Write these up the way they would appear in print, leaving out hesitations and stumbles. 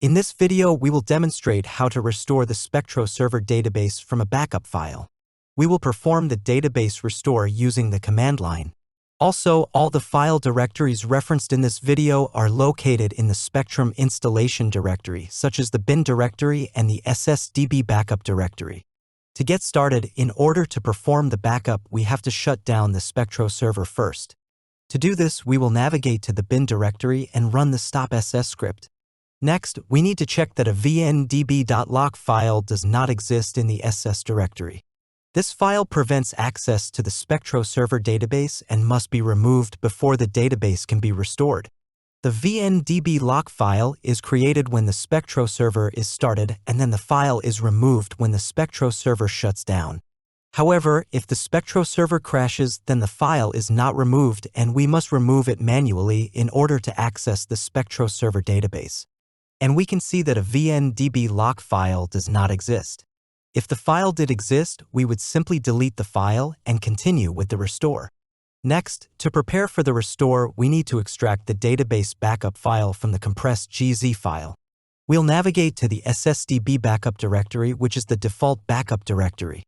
In this video, we will demonstrate how to restore the SpectroServer database from a backup file. We will perform the database restore using the command line. Also, all the file directories referenced in this video are located in the Spectrum installation directory, such as the bin directory and the SSDB backup directory. To get started, in order to perform the backup, we have to shut down the SpectroServer first. To do this, we will navigate to the bin directory and run the stop-ss script. Next, we need to check that a vndb.lock file does not exist in the ss directory. This file prevents access to the SpectroServer database and must be removed before the database can be restored. The vndb lock file is created when the SpectroServer is started, and then the file is removed when the SpectroServer shuts down. However, if the SpectroServer crashes, then the file is not removed and we must remove it manually in order to access the SpectroServer database. And we can see that a vndb lock file does not exist. If the file did exist, we would simply delete the file and continue with the restore. Next, to prepare for the restore, we need to extract the database backup file from the compressed GZ file. We'll navigate to the SSDB backup directory, which is the default backup directory.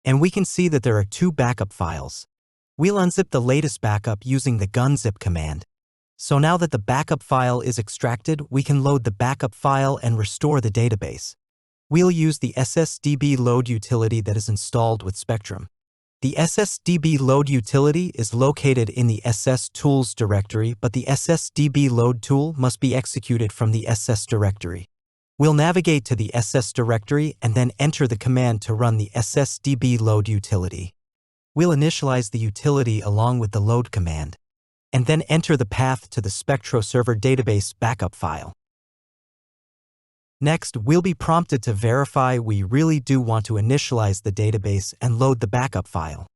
And we can see that there are two backup files. We'll unzip the latest backup using the gunzip command. So now that the backup file is extracted, we can load the backup file and restore the database. We'll use the SSDB load utility that is installed with Spectrum. The SSDB load utility is located in the SS tools directory, but the SSDB load tool must be executed from the SS directory. We'll navigate to the SS directory and then enter the command to run the SSDB load utility. We'll initialize the utility along with the load command, and then enter the path to the SpectroServer database backup file. Next, we'll be prompted to verify we really do want to initialize the database and load the backup file.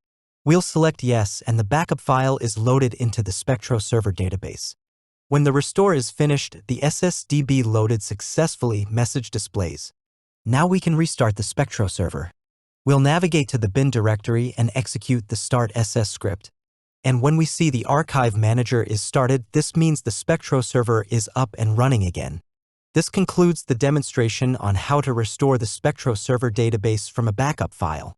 We'll select yes, and the backup file is loaded into the SpectroServer database. When the restore is finished, the SSDB loaded successfully message displays. Now we can restart the SpectroServer. We'll navigate to the bin directory and execute the start ss script. And when we see the archive manager is started, this means the SpectroServer is up and running again. This concludes the demonstration on how to restore the SpectroServer database from a backup file.